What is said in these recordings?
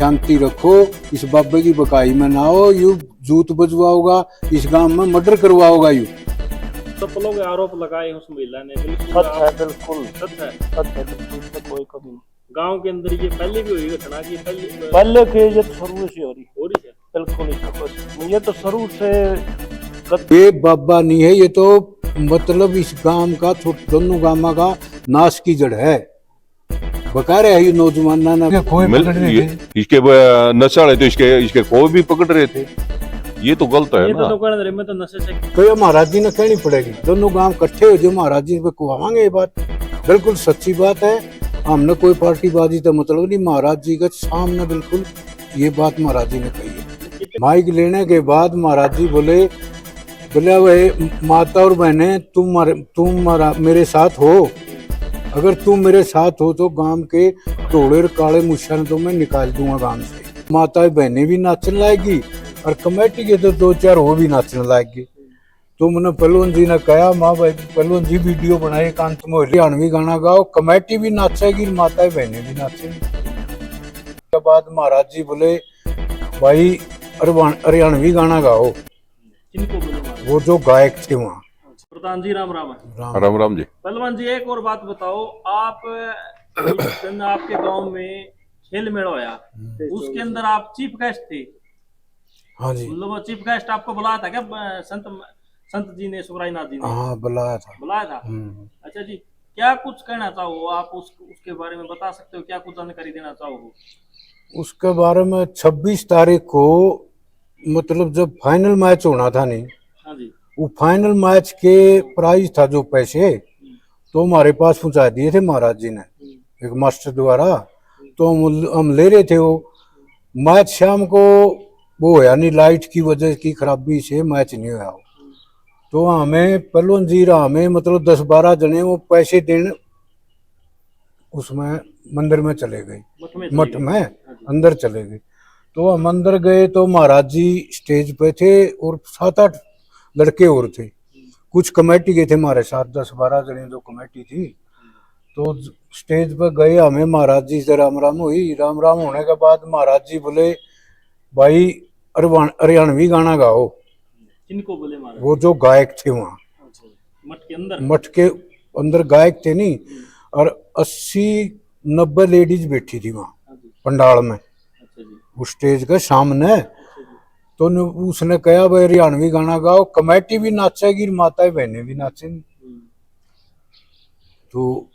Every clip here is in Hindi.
शांति रखो, इस बाबे की बकाई में ना हो, यू जूत बजवाओगा, इस गांव में मर्डर करवाओगा यू। सब लोग आरोप लगाए उस महिला ने, सत्य है, बिल्कुल सत्य है, सत्य है, बिल्कुल इसमें कोई कमी नहीं। गांव के अंदर ये पहले भी हुई घटना की पहले के ये तो शुरू से हो रही है, बिल्कुल ये तो शुरू से ये बाबा नहीं है, ये तो मतलब इस गांव का दोनों गांव का नाश की जड़ है। बका रहे हैं ये नौजवान ना कोई पकड़ रहे थे, इसके नशा तो इसके कोई भी पकड़ रहे थे, ये तो गलत है ना। तो नशे से तो ये महाराज जी ने कहनी पड़ेगी, दोनों गांव इकट्ठे हो जो महाराज जी पे कहवाएंगे ये बात, बिल्कुल सच्ची बात है। हमने कोई पार्टीबाजी तो मतलब नहीं, महाराज जी के सामने बिल्कुल ये बात महाराज जी ने कही है। माइक लेने के बाद महाराज जी बोले वह माता और बहने तुम मेरे साथ हो, अगर तुम मेरे साथ हो तो गांव के ढोले काले मुछन तो मैं निकाल दूंगा गांव से। माता बहनें भी नाचने लाएगी और कमेटी के तो 2-4 वो भी नाचने लाएगी। तो मैंने पहलवान जी ने कहा, माँ भाई पहलवान जी वीडियो बनाए, कांत में हरियाणवी गाना गाओ, कमेटी भी नाचेगी, माता बहनें भी नाचेंगी। उसके बाद महाराज जी बोले भाई हरियाणवी गाना गाओ। वो जो गायक थे वहाँ, प्रधान जी राम राम। राम राम जी। पहलवान जी एक और बात बताओ, आपके गांव में खेल मेला होया, उसके अंदर आप चीफ गेस्ट थे। हाँ जी, मतलब चीफ गेस्ट आपको बुलाया था क्या संत जी ने, सुखरायनाथ जी ने? हाँ बुलाया था। अच्छा जी, क्या कुछ कहना चाहो आप उसके बारे में बता सकते हो, क्या कुछ जानकारी देना चाहो? उसके बारे में 26 तारीख को मतलब जब फाइनल मैच होना था नहीं, हाँ जी, वो फाइनल मैच के प्राइज था जो पैसे, तो हमारे पास पहुंचा दिए थे महाराज जी ने एक मास्टर द्वारा। तो हम ले रहे थे वो मैच, शाम को वो होया नहीं, लाइट की वजह की खराबी से मैच नहीं होया। तो हमें पहलवान जी हमें मतलब 10-12 जने वो पैसे देने उसमें मंदिर में चले गए, मठ में अंदर चले गए। तो हम अंदर गए तो महाराज जी स्टेज पे थे और 7-8 लड़के और थे, कुछ कमेटी के थे हमारे साथ, 10-12 जने जो कमेटी थी। तो स्टेज पे गए, हमें महाराज जी से राम राम हुई। राम राम होने के बाद महाराज जी बोले भाई हरियाणवी गाना गाओ। किनको बोले महाराज? वो जो गायक थे वहाँ मठ के अंदर गायक थे नहीं, और 80-90 लेडीज बैठी थी वहाँ पंडाल में, उस स्टेज के सामने। तो उसने कहा भाई हरियाणवी गाना गाओ, कमेटी भी नाचेगी, माता बहनें भी नाचेंगी। तो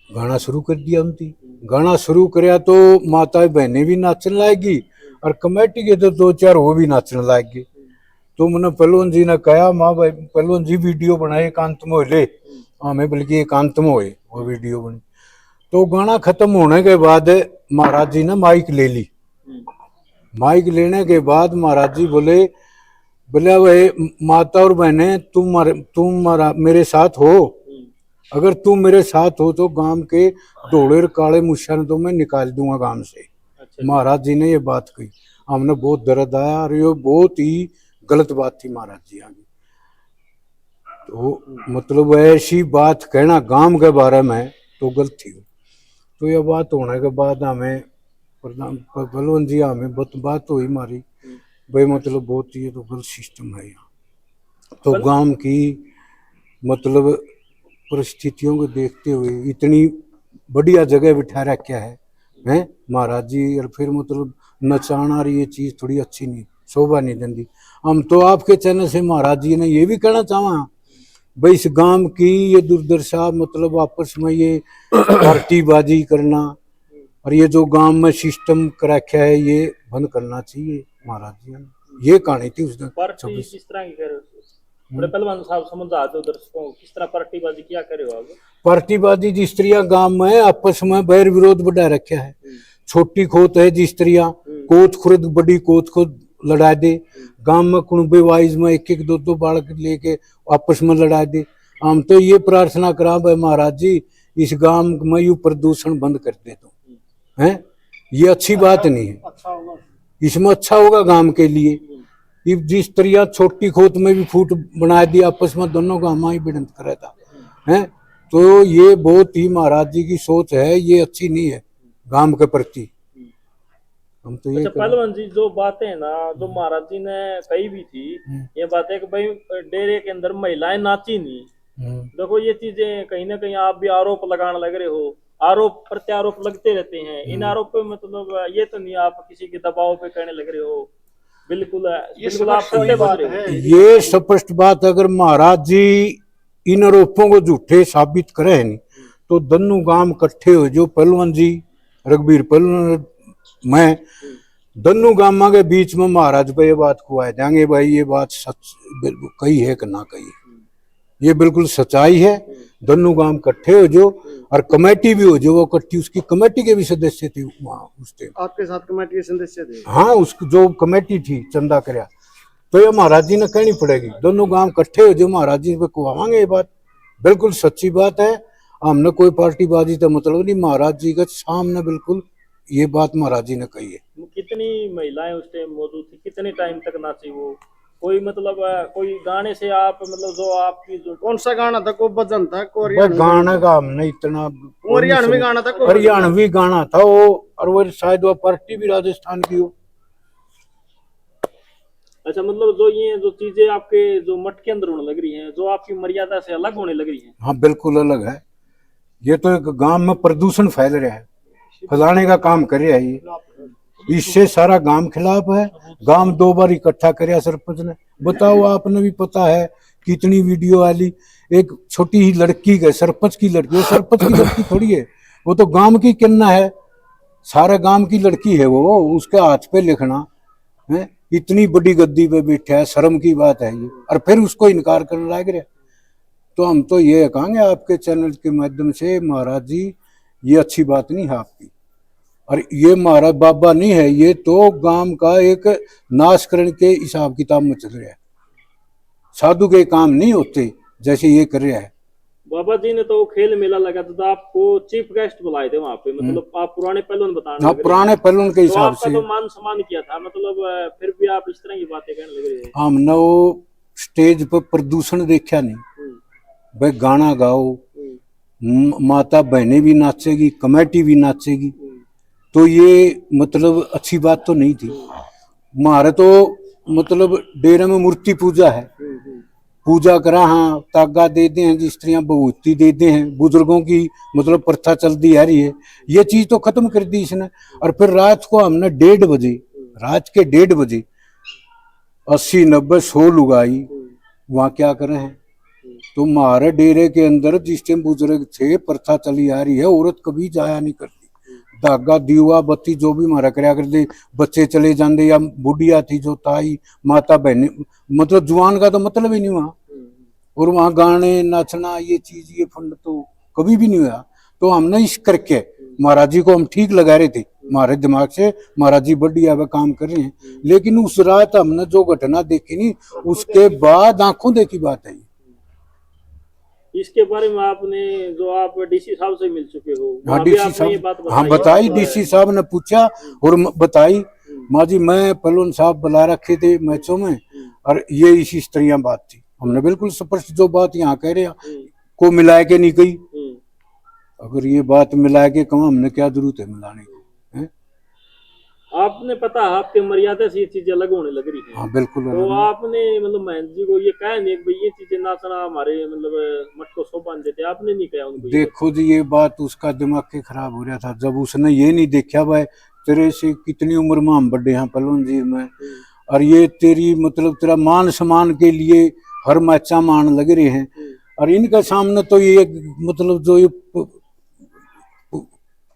गाना शुरू कर दिया उनकी, गाना शुरू कराया तो माता बहनें भी नाचने लाएगी और कमेटी के तो 2-4 वो भी नाचने लाएगी। तो मैंने पहलवान जी ने कहा, माँ भाई पहलवान जी वीडियो बनाए, एकांत में ले, हमें बल्कि एकांत में हुए वो वीडियो बनी। तो गाना खत्म होने के बाद महाराज जी ने माइक ले ली। माइक लेने के बाद महाराज जी बोले भाई माता और बहनें तुम मेरे साथ हो, अगर तुम मेरे साथ हो तो गांव के ढोले काले मुछन तो मैं निकाल दूंगा गांव से। महाराज जी ने ये बात कही, हमने बहुत दर्द आया और ये बहुत ही गलत बात थी महाराज जी आगे। तो मतलब ऐसी बात कहना गांव के बारे में तो गलत थी। तो ये बात होने के बाद हमें पहलवान जी हमें बात हुई हमारी, भाई मतलब बहुत ये तो गलत सिस्टम है यहाँ। तो गांव की मतलब परिस्थितियों को देखते हुए इतनी बढ़िया जगह बिठा रखा है महाराज जी, और फिर मतलब नचाना और ये चीज़ थोड़ी अच्छी नहीं, शोभा नहीं देती। हम तो आपके चैनल से महाराज जी ने ये भी कहना चाहा भाई इस गांव की ये दुर्दशा, मतलब आपस में ये पार्टीबाजी करना और ये जो गांव में सिस्टम कर रखा है ये बंद करना चाहिए। महाराज जी ने ये कहानी थी उस दिन। पार्टी किस तरह की कर रहे हो पहलवान साहब, समझा दो दर्शकों को, किस तरह पार्टीबाजी क्या करे हो आप? पार्टीबाजी जिस तरह गांव में आपस में बैर विरोध बढ़ा रखा है, छोटी खोत है जिस तरह कोत खुद बड़ी कोत को लड़ा दे, गांव में कुणबे वाइज में 1-1 2-2 बालक लेके आपस में लड़ा दे। हम तो ये प्रार्थना करा भाई महाराज जी इस गांव में यू प्रदूषण बंद कर दे तो है, ये अच्छी बात नहीं है, इसमें अच्छा होगा गांव के लिए। जिस तरह छोटी खोत में भी फूट बना दी आपस में, दोनों गांव ही भिड़ंत कर था है, तो ये बहुत ही महाराज जी की सोच है, ये अच्छी नहीं है गांव के प्रति। हम तो ये अच्छा करें। पहलवान जी, जो बातें है ना जो महाराज जी ने कही भी थी, ये बातें कि भाई डेरे के अंदर महिलाएं नाची नहीं। देखो ये चीजें कहीं ना कहीं आप भी आरोप लगाने लग रहे हो, आरोप प्रत्यारोप लगते रहते हैं। इन आरोप पे मतलब ये तो नहीं आप किसी के दबाव पे कहने लग रहे हो, बिल्कुल बिल्कुल आप सत्य बोल रहे हो। ये स्पष्ट बात, अगर महाराज जी इन आरोपों को झूठे साबित करे नहीं तो दोनों गांव इकट्ठे हो, जो पहलवान जी रघुवीर पहलवान मैं दोनों गांव के बीच में महाराज पे ये बात खुआ देंगे भाई ये बात सच बिल्कुल कही है कि ना कही है, ये बिल्कुल सच्चाई है। दोनों गांव इकट्ठे हो जो, और कमेटी भी हो जो, वो इकट्ठी उसकी कमेटी के भी सदस्य थे वहाँ उस टाइम। आपके साथ कमेटी के सदस्य थे? हाँ, उसकी जो कमेटी थी चंदा करया, तो ये महाराज जी ने कहनी पड़ेगी। दोनों गांव इकट्ठे हो जो, महाराज जी पे कुआवांगे, ये बात बिल्कुल सच्ची बात है। हमने कोई पार्टीबाजी तो मतलब नहीं, महाराज जी के सामने बिल्कुल ये बात महाराज जी ने कही है। कितनी महिलाएं उस टाइम मौजूद थी, कितने टाइम तक नाची वो? कोई मतलब कोई गाने से आप मतलब जो आपकी जो कौन सा गाना था, को भजन था, को भाई गाना का हमने इतना हरियाणवी गाना था, को हरियाणवी गाना था वो, और वो शायद वो पार्टी भी राजस्थान की हो। अच्छा मतलब जो ये जो चीजें आपके जो मठ के अंदर होने लग रही हैं, जो आपकी मर्यादा से अलग होने लग रही हैं। हाँ बिल्कुल अलग है। ये तो एक गांव में प्रदूषण फैल रहा है, फैलाने का काम कर रहा है ये, इससे सारा गांव खिलाफ है। गांव 2 बार इकट्ठा करया सरपंच ने, बताओ आपने भी पता है कितनी वीडियो वाली, एक छोटी ही लड़की है, सरपंच की लड़की, वो सरपंच की लड़की थोड़ी है, वो तो गांव की किन्ना है, सारे गांव की लड़की है वो, उसके हाथ पे लिखना है, इतनी बड़ी गद्दी पे बैठा है, शर्म की बात है ये, और फिर उसको इनकार करने लग रहा। तो हम तो ये कहेंगे आपके चैनल के माध्यम से, महाराज जी ये अच्छी बात नहीं है आपकी, और ये महाराज बाबा नहीं है, ये तो गांव का एक नाश करने के हिसाब किताब में चल रहा है। साधु के काम नहीं होते जैसे ये कर रहा है। बाबा जी ने तो खेल मेला लगा था, तो आपको चीफ गेस्ट बुलाए थे वहां पे, मतलब आप पुराने पहलवान बताने हाँ, लग रहे पुराने हैं। पहलवान के तो हिसाब आपका से तो मान सम्मान किया था, मतलब फिर भी आप इस तरह की बातें कहने लग रहे हैं। हमने वो स्टेज पर प्रदूषण देखा नहीं, भाई गाना गाओ, माता बहनें भी नाचेगी, कमेटी भी नाचेगी, तो ये मतलब अच्छी बात तो नहीं थी। हमारे तो मतलब डेरे में मूर्ति पूजा है, पूजा करा, हाँ तागा देते हैं, जिस तरह बहुती देते हैं, बुजुर्गों की मतलब प्रथा चलती आ रही है, ये चीज तो खत्म कर दी इसने। और फिर रात को हमने 1:30 बजे, रात के 1:30 बजे 80, 90, 100 लुगाई वहाँ क्या कर रहे हैं। तो हमारे डेरे के अंदर जिस टाइम बुजुर्ग थे, प्रथा चली आ रही है, औरत कभी जाया नहीं करती, धागा दीवा बत्ती जो भी हमारा कराया करते, बच्चे चले जाते, या बुढ़िया थी जो ताई माता बहने, मतलब जुआन का तो मतलब ही नहीं हुआ। और वहाँ गाने नाचना ये चीज ये फंड तो कभी भी नहीं हुआ। तो हमने इस करके महाराज जी को हम ठीक लगा रहे थे, हमारे दिमाग से महाराज जी बढ़िया वे काम कर रहे हैं, लेकिन उस रात हमने जो घटना देखी नहीं, उसके बाद आंखों देखी बात है। इसके बारे में आपने जो आप डीसी साहब से मिल चुके हो, हाँ वहाँ भी डीसी आपने ये बात साहब, हाँ बताई? बताई, डीसी साहब ने पूछा और बताई, माँ जी मैं पहलवान साहब बुला रखे थे मैचों में, और ये इसी तरह बात थी। हमने बिल्कुल स्पष्ट जो बात यहाँ कह रहे को मिला के नहीं कही, अगर ये बात मिला के कहूँ हमने क्या जरूरत है मिलाने की। आपने पता आपके मर्यादा से ये चीजें अलग होने लग रही है। हाँ बिल्कुल। तो आपने मतलब महेंद्र जी को ये कहा नहीं कि भाई ये चीजें नाचना हमारे मतलब मठ को शोभा देते, आपने नहीं कहा उनको? देखो जी ये बात उसका दिमाग के खराब हो रहा था, जब उसने ये नहीं देखा भाई तेरे से कितनी उम्र में हम बड़े हैं पहलवान जी में, और ये तेरी मतलब तेरा मान सम्मान के लिए हर मैचा मान लग रहे हैं, और इनका सामने तो ये मतलब जो ये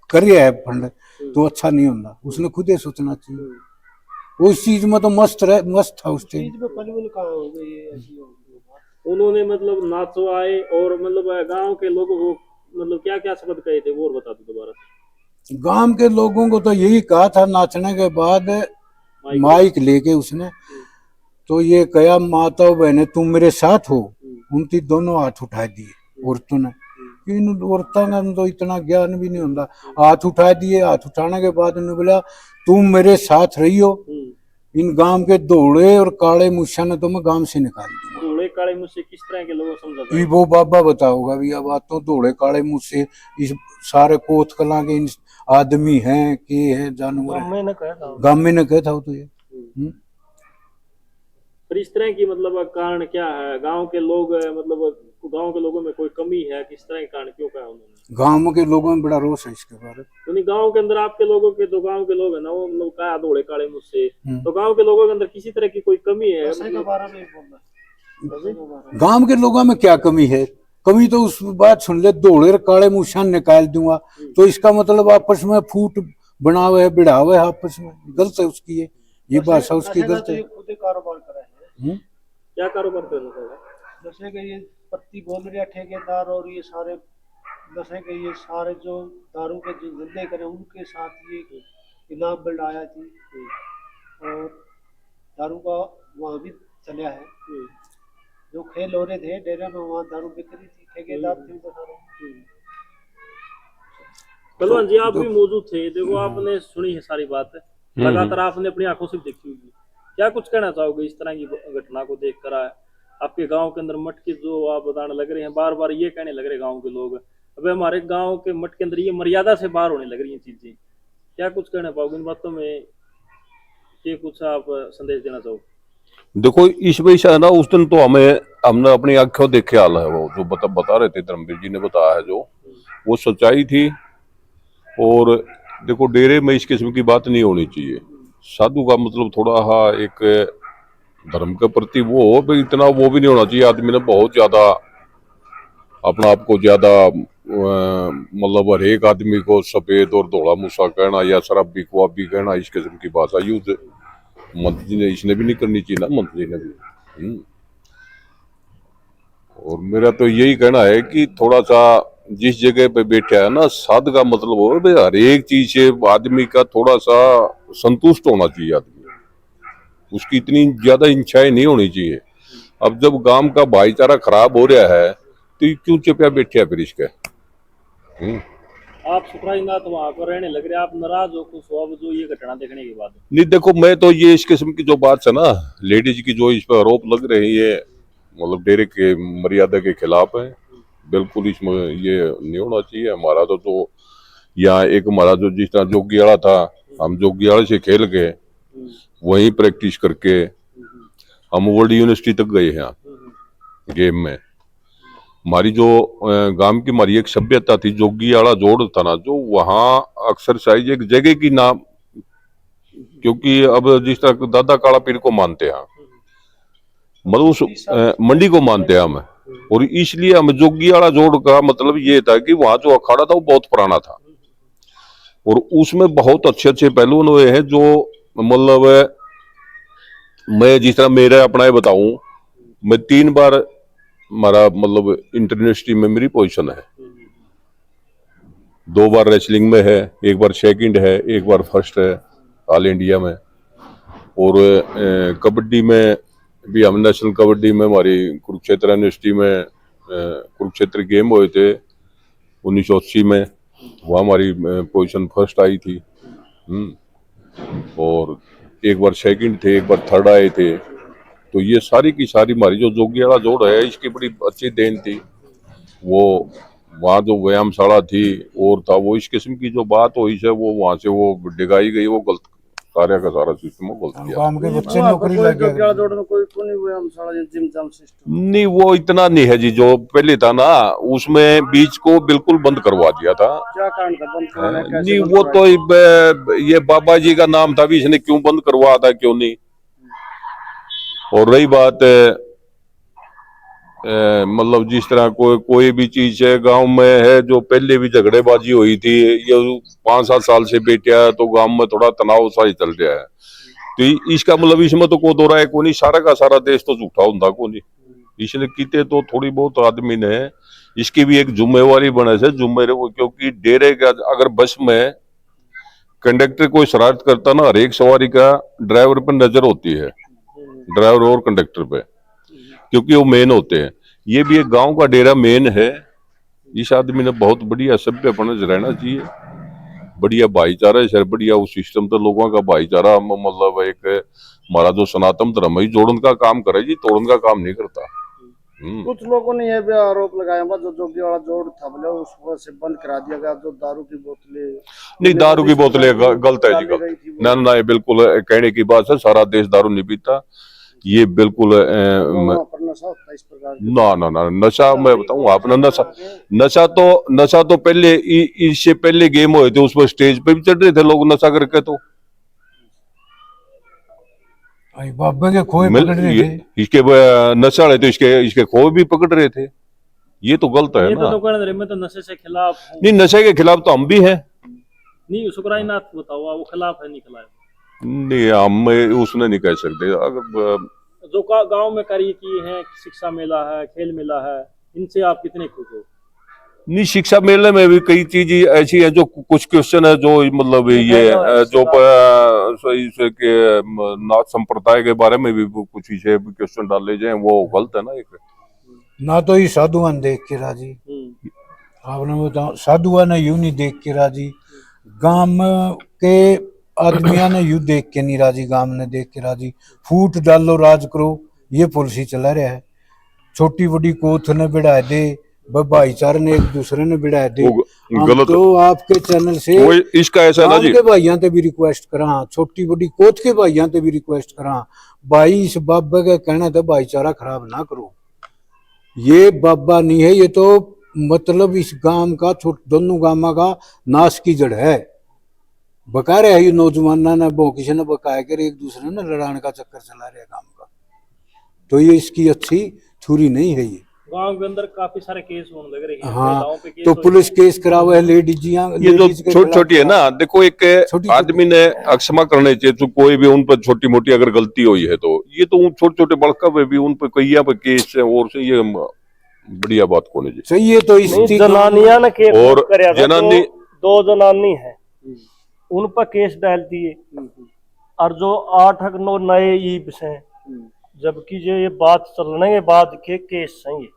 कर रहा है फंड तो अच्छा नहीं होता, उसने खुद ही सोचना चाहिए। वो इस चीज में तो मस्त था उस टाइम। उन्होंने मतलब नाचवाए और मतलब गांव के लोगों को मतलब क्या क्या शब्द कहे थे वो और बता दो दोबारा से। गांव के लोगों को तो यही कहा था नाचने के बाद, माइक लेके उसने तो ये कहा माता बहने तुम मेरे साथ हो, उनकी दोनों हाथ उठा दिए औरतों ने। इन औरतों का तो इतना ज्ञान भी नहीं होता, हाथ उठा दिए, हाथ उठाने के बाद उन्होंने बोला तुम मेरे साथ रही हो, इन गांव के धोले और काले मुछा ने तो मैं गांव से निकाल दूंगा। धोले काले मुझसे किस तरह के लोगों समझा वो बाबा बताओगा भी, अब बात तो धोले काले मुझसे इस सारे कोत कला के आदमी हैं कि है जानवर हैं। मैंने कहा था गांव में न कहता हो तो ये पर इस तरह की मतलब कारण क्या है? गांव के लोग मतलब गांव के लोगों में कोई कमी है? किस तरह के कारण क्यों कहा उन्होंने? गांव के लोगों में बड़ा रोष है इसके बारे में। यानी गांव के अंदर आपके लोगों के, तो गांव के लोग है ना वो मतलब क्या धोड़े काले मुझसे, तो गांव के लोगों के अंदर किसी तरह की कोई कमी है मतलब? गांव के लोगों में क्या कमी है? कमी तो उस बात सुन ले, दौड़े काले मुशान निकाल दूंगा तो इसका मतलब आपस में फूट बनावे बिढ़ावे आपस में, गलत है उसकी ये भाषा उसकी गलत है। खुद ही कारोबार करा है। क्या कारोबार कर रहे हैं? जैसे कि ये पत्ती बोल रहे ठेकेदार और ये सारे, जैसे कि ये सारे जो दारू के जो धंधे करें उनके साथ ये इनाम बढ़ाया थी और दारू का वहाँ भी चला है। जो खेल हो रहे थे डेरे में वहाँ दारू बिक रही थी, ठेकेदार थे तो सारे। पहलवान जी आप भी मौजूद थे, देखो आपने सुनी है सारी बात, लगातार आपने अपनी आंखों से देखी होगी, क्या कुछ कहना चाहोगे इस तरह की घटना को देखकर? आपके गांव के अंदर मठ के जो आप बताने लग रहे हैं, बार बार ये कहने लग रहे गांव के लोग, अब हमारे गांव के मठ के अंदर ये मर्यादा से बाहर होने लग रही हैं चीजें, क्या कुछ कहना पाओगे इन बातों में? ये कुछ आप संदेश देना चाहोगे? देखो इस वजह से है ना, उस दिन तो हमने अपनी आंखों देखे हाल है, वो जो बता रहे थे धर्मवीर जी ने बताया है, जो वो सच्चाई थी। और देखो डेरे में इस किस्म की बात नहीं होनी चाहिए। साधु का मतलब थोड़ा एक धर्म के प्रति वो हो, भाई इतना वो भी नहीं होना चाहिए आदमी ने बहुत ज्यादा अपना आप को ज्यादा मतलब हर एक आदमी को सफेद और धोला मूसा कहना या शराबी क्वाबी कहना, इस किस्म की भाषा यूज मंत्री जी ने इसने भी नहीं करनी चाहिए ना, मंत्री ने भी। और मेरा तो यही कहना है कि थोड़ा सा जिस जगह पे बैठा है ना, साध का मतलब हो भाई हर एक चीज से आदमी का थोड़ा सा संतुष्ट होना चाहिए आदमी, उसकी इतनी ज्यादा इच्छाएं नहीं होनी चाहिए। अब जब गांव का भाईचारा खराब हो रहा है तो क्यों चुपया बैठे फिर इसके? आप सुखराजनाथ वहां पर रहने लग रहे, आप नाराज हो कुछ हो अब जो ये घटना देखने के बाद? नहीं देखो, मैं तो ये इस किस्म की जो बात है ना लेडीज की, जो इस पर आरोप लग रहे हैं, ये मतलब डेरे के मर्यादा के खिलाफ है, बिल्कुल इसमें ये नहीं होना चाहिए। हमारा तो यहाँ एक हमारा जो जिस तरह जोगियाड़ा था, हम जोगियाड़े से खेल के वहीं प्रैक्टिस करके हम वर्ल्ड यूनिवर्सिटी तक गए हैं गेम में। हमारी जो गांव की हमारी एक सभ्यता थी, जोगियाड़ा जोड़ था ना, जो वहाँ एक्सरसाइज एक जगह की नाम, क्योंकि अब जिस तरह दादा काला पीर को मानते हैं, मतलब उस मंडी को मानते हैं हम, और इसलिए हम जोगियाड़ा जोड़ का मतलब ये था कि वहाँ जो अखाड़ा था वो बहुत पुराना था और उसमें बहुत अच्छे अच्छे पहलू हुए हैं। जो मतलब मैं जिस तरह मेरा अपना ये बताऊं, मैं 3 बार हमारा मतलब इंटरनेशनल में मेरी पोजीशन है, 2 बार रेसलिंग में है, 1 बार सेकंड है, 1 बार फर्स्ट है ऑल इंडिया में। और कबड्डी में भी हम नेशनल कबड्डी में हमारी कुरुक्षेत्र यूनिवर्सिटी में कुरुक्षेत्र गेम हुए थे 1980 में, वहाँ हमारी पोजीशन फर्स्ट आई थी। और 1 बार सेकंड थे, 1 बार थर्ड आए थे। तो ये सारी की सारी हमारी जो जोगियाड़ा जोड़ है, इसकी बड़ी अच्छी देन थी। वो वहाँ जो व्यायामशाला थी और था, वो इस किस्म की जो बात हुई है वो वहाँ से वो डिगाई गई, वो गलत कार्य का सारा सिस्टम वो गलत किया। गांव के बच्चे नौकरी लग गए। जोड़ में कोई नहीं हुआ, हम सारा जिम जाम सिस्टम नहीं, वो इतना नहीं है जी, जो पहले था ना उसमें बीच को बिल्कुल बंद करवा दिया था। क्या कारण था बंद करवाने का? नहीं वो तो ये बाबा जी का नाम था भी, इसने क्यों बंद करवा था क्यों नहीं। और रही बात मतलब जिस तरह कोई भी चीज है गांव में है, जो पहले भी झगड़ेबाजी हुई थी, ये 5-7 साल से बैठा है तो गांव में थोड़ा तनाव सा ही चल रहा है। तो इसका मतलब इसमें तो कोई दो राय को नहीं, सारा का सारा देश तो झूठा होता को नहीं, इसलिए कीते तो थोड़ी बहुत आदमी ने इसकी भी एक जिम्मेवारी बने से जिम्मेवारी, क्योंकि डेरे का अगर बस में कंडक्टर कोई शरारत करता ना, हर एक सवारी का ड्राइवर पर नजर होती है, ड्राइवर और कंडक्टर पे, क्योंकि वो मेन होते हैं। ये भी एक गांव का डेरा मेन है। इस आदमी ने बहुत बढ़िया सभ्यपन से रहना चाहिए, बढ़िया भाईचारा है, बढ़िया उस सिस्टम तो लोगों का भाईचारा, मतलब एक हमारा जो सनातन धर्म है जोड़न का काम करे जी, तोड़न का काम नहीं करता। कुछ लोगों ने यह भी आरोप लगाया हुआ जो जोगी वाला जोड़ था बोले उसको से बंद करा दिया गया, जो दारू की बोतलें नहीं, दारू की बोतलें गलत है जी, गलत। ना ना, ये बिल्कुल कहने की बात है, सारा देश दारू नहीं पीता, ये बिल्कुल वहाँ पर नशा होता है इस प्रकार का। ना ना ना, नशा मैं बताऊं आपने, नशा तो पहले इससे पहले गेम हुए थे, उस पर स्टेज पे भी चढ़ रहे थे लोग नशा करके, तो आई बाबा के खोए पकड़ रहे थे। इसके नशा वाले तो इसके खोए भी पकड़ रहे थे, ये तो गलत है ये ना। तो लोग कह रहे हैं, मैं तो नशे से खिलाफ हूँ। नहीं, नशे के खिलाफ तो हम भी हैं। नहीं, सुकराई नाथ बताओ वो खिलाफ है नहीं खिलाफ? नहीं, हम उसने नहीं कह सकते। अगर जो गांव में कार्य किए हैं, शिक्षा मेला है, खेल मेला है, इनसे आप कितने खुश हो? नहीं, शिक्षा मेले में भी कई चीजें ऐसी है जो कुछ क्वेश्चन है जो मतलब ये जो सही से के नाथ संप्रदाय के बारे में भी कुछ इसे क्वेश्चन डाले जाए, वो गलत है ना। एक ना तो ये साधुआन देख के राजी, आपने बताओ साधुआ ने यूं नहीं देख के राजी, गांव के आदमिया ने यूं देख के नहीं राजी, गांव ने देख के राजी। फूट डालो राज करो, ये पॉलिसी चला रहा है। छोटी बड़ी कोथ ने बढ़ा दे, भाईचारे ने एक दूसरे ने बढ़ा दे। गलत तो आपके चैनल से इसका ऐसा ना जी, के भाइयों ते भी रिक्वेस्ट करा, छोटी बड़ी कोथ के भाइयों ते भी रिक्वेस्ट करा, भाई इस बाबा का कहना था भाईचारा खराब ना करो। ये बाबा नहीं है, ये तो मतलब इस गांव का दोनों गांव का नाश की जड़ है। बका रहे है ये नौजवाना ने किसी ने बकाया कर एक दूसरे ने लड़ाने का चक्कर चला रहे गांव का, तो ये इसकी अच्छी छुरी नहीं है। ये गांव के अंदर काफी सारे केस होने लग रहे हैं। हाँ, तो पुलिस केस करावे है, लेडीजियां ये जो छोटी छोटी है ना, देखो एक आदमी ने क्षमा करने चाहिए, तो कोई भी उन पर छोटी मोटी अगर गलती हुई है तो ये तो छोटे छोटे बड़का पे भी उन पर कई पे केस है, और से ये बढ़िया बात को नहीं सही है। तो इस जनानिया ने केस और करया था, जनानी दो जनानी है उन पर केस डाल दिए, और जो 8-9 नए ईब हैं, जबकि जो ये बात चलने के बाद के केस हैं,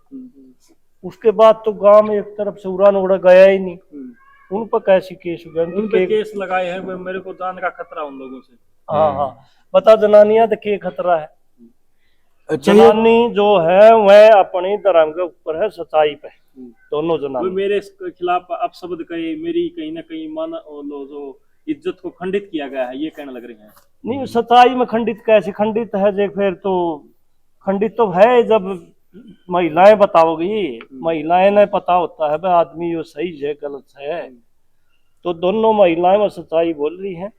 उसके बाद तो गांव में एक तरफ से उड़ान उड़ा गया ही नहीं। उन पर कैसी केस हुआ? उन पे केस लगाए हैं, मेरे को जान का खतरा उन लोगों से। हाँ, बता जनानियां तो के खतरा है? जनानी जो है वह अपनी धर्म के ऊपर है, सच्चाई पे दोनों जनानी। मेरे खिलाफ अपशब्द कहे, मेरी कहीं ना कहीं जो इज्जत को खंडित किया गया है, ये कहने लग रहे हैं। नहीं, सच्चाई में खंडित कैसे खंडित है जे? फिर तो खंडित तो है जब महिलाएं बताओगी, महिलाएं ने पता होता है भाई आदमी ये सही है गलत है, तो दोनों महिलाएं में सच्चाई बोल रही हैं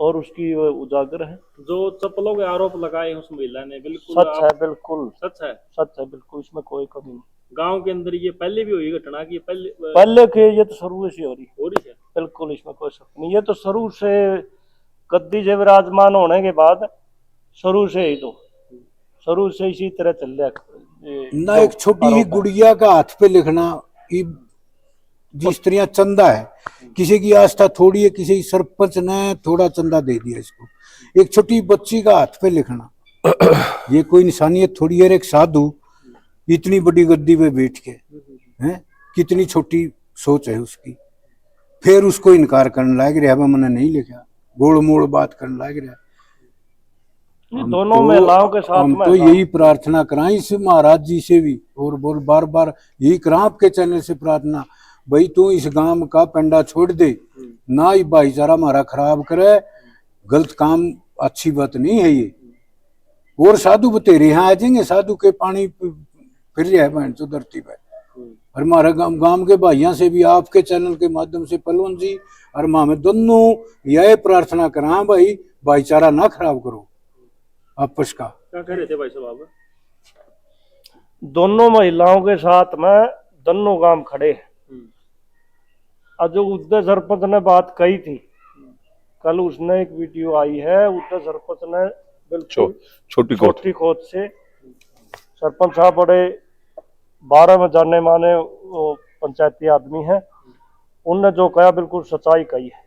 और उसकी उजागर है। जो चप्पलों के आरोप लगाए हैं उस महिला ने, बिल्कुल सच है, बिल्कुल सच है, सच है बिल्कुल, इसमें कोई कमी नहीं। गांव के अंदर ये पहले भी हुई घटना की? पहले के ये तो शुरू से हो रही है, बिल्कुल इसमें कोई शक नहीं। ये तो शुरू से गद्दी से विराजमान होने के बाद शुरू से ही, तो शुरू से इसी तरह चल रहा ना। एक छोटी ही गुड़िया का हाथ पे लिखना, जिस तरह चंदा है, किसी की आस्था थोड़ी है, किसी सरपंच ने थोड़ा चंदा दे दिया इसको, एक छोटी बच्ची का हाथ पे लिखना, ये कोई इंसानियत थोड़ी है। एक साधु इतनी बड़ी गद्दी पे बैठ के हैं, कितनी छोटी सोच है उसकी, फिर उसको इनकार करने लग रहा है, मैंने नहीं लिखा, गोड़ मोड़ बात करने लग रहा है। दोनों महिलाओं के साथ हम तो यही प्रार्थना कराएं इस महाराज जी से भी, और बोल बार बार यही करा आपके चैनल से प्रार्थना, भाई तू इस गांव का पंडा छोड़ दे, ना ही भाईचारा हमारा खराब करे, गलत काम अच्छी बात नहीं है ये। और साधु बतेरे यहाँ आ जाएंगे, साधु के पानी फिर रहा है बहन चो धरती पे। और हमारे गांव के भाइयों से भी आपके चैनल के माध्यम से पलवन जी और मैं दोनों यह प्रार्थना करा, भाई भाईचारा ना खराब करो आपस का। क्या कह रहे थे भाई साहब? दोनों महिलाओं के साथ में दोनों गांव खड़े हैं। और जो उद्धव सरपंच ने बात कही थी कल, उसने एक वीडियो आई है, उद्धव सरपंच ने बिल्कुल छोटी खोद से, सरपंच साहब बड़े 12 में जाने माने वो पंचायती आदमी हैं, उनने जो कहा बिल्कुल सच्चाई कही है।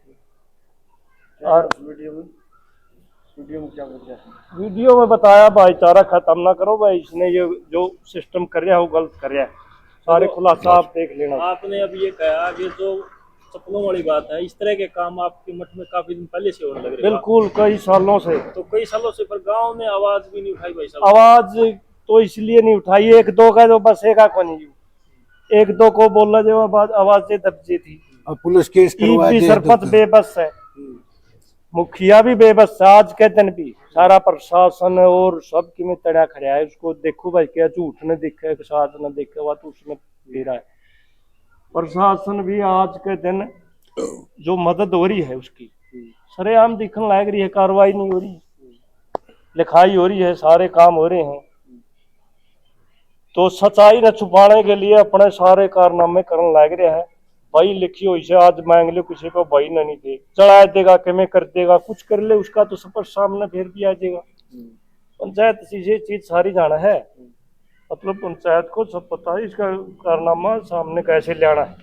और वीडियो में क्या बताया? वीडियो में बताया भाईचारा खत्म ना करो भाई, इसने ये जो सिस्टम कर रहा है वो गलत कर रहा है, सारे खुलासा आप देख लेना। आपने अब ये कहा कि जो चप्पलों वाली बात है, इस तरह के काम आपके मठ में काफी दिन पहले से होने लग रहे हैं? बिल्कुल, कई सालों से। तो कई सालों से, पर गांव ने आवाज भी नहीं उठाई भाई साहब? आवाज तो इसलिए नहीं उठाई, एक दो का तो बस एक को नहीं, एक दो को बोला जो आवाज से दबजी थी। अब पुलिस केस करवा भी दे सरपंच तो- बेबस है, मुखिया भी बेबस है, आज के दिन भी सारा प्रशासन और सब की में तड़ा खड़ा है। उसको देखो भाई क्या झूठ ने दिखे साथ न दिखे हुआ तो उसमें फेरा है। प्रशासन भी आज के दिन जो मदद हो रही है उसकी सरेआम दिखने लग रही है, कार्रवाई नहीं हो रही, लिखाई हो रही है, सारे काम हो रहे हैं। तो सच्चाई न छुपाने के लिए अपने सारे कारनामे करने लग रहे हैं। भाई लिखी हुई से आज मांग लो किसी को, भाई नहीं दे चढ़ा देगा कि मैं कर देगा, कुछ कर ले उसका तो सब सामने फिर भी आ जाएगा। पंचायत ये चीज सारी जाना है, मतलब पंचायत को सब पता है इसका कारनामा सामने कैसे लाना है,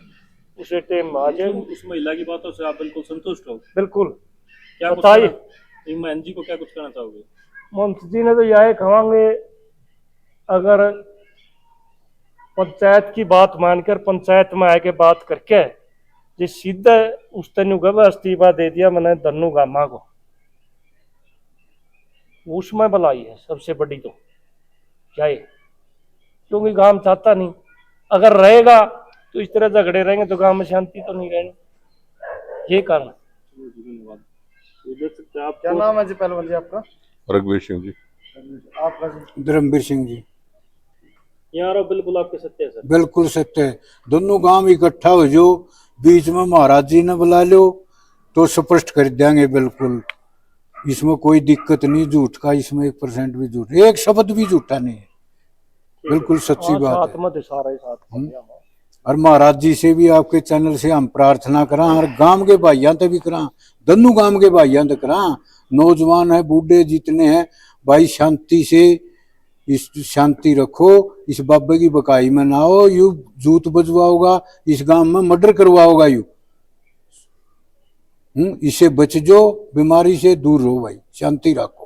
उसे टाइम आ जाए। उस महिला की बातों से आप बिल्कुल संतुष्ट हो? बिल्कुल। क्या कुछ बताइए मान जी को क्या कुछ कहना चाहोगे? मंत्री जी ने तो यह कहेंगे, अगर पंचायत की बात मानकर पंचायत में आके बात करके जिस सीधा उस तेन इस्तीफा दे दिया मैंने धन्नू गामा को, उसमें भलाई है सबसे बड़ी तो क्या है, क्योंकि गांव चाहता नहीं, अगर रहेगा तो इस तरह झगड़े रहेंगे तो गांव में शांति तो नहीं रहेगी, ये कारण। धन्यवाद। तो देख सकते हैं आप, क्या नाम है जी पहलवान जी आपका? रघुवीर सिंह जी। आपका जी? धर्मवीर सिंह जी। ये आरोप बिल्कुल आपके सत्य है सर? बिल्कुल सत्य है। दोनों गांव इकट्ठा हो जो, बीच में महाराज जी ने बुला लो तो स्पष्ट कर देंगे बिल्कुल, इसमें कोई दिक्कत नहीं, झूठ का इसमें 1% भी झूठ, एक शब्द भी झूठा नहीं है, बिल्कुल सच्ची बात है। सारा ही साथ और महाराज जी से भी आपके चैनल से हम प्रार्थना करा, और गांव के भाइयों तक भी करा, दोनों गांव के भाइयों तक करा, नौजवान है बूढ़े जितने हैं भाई, शांति से इस शांति रखो, इस बाबे की बकाई में ना हो, यू जूत बजवाओगा, इस गांव में मर्डर करवाओगा यू, इससे बच जो, बीमारी से दूर रहो भाई, शांति रखो।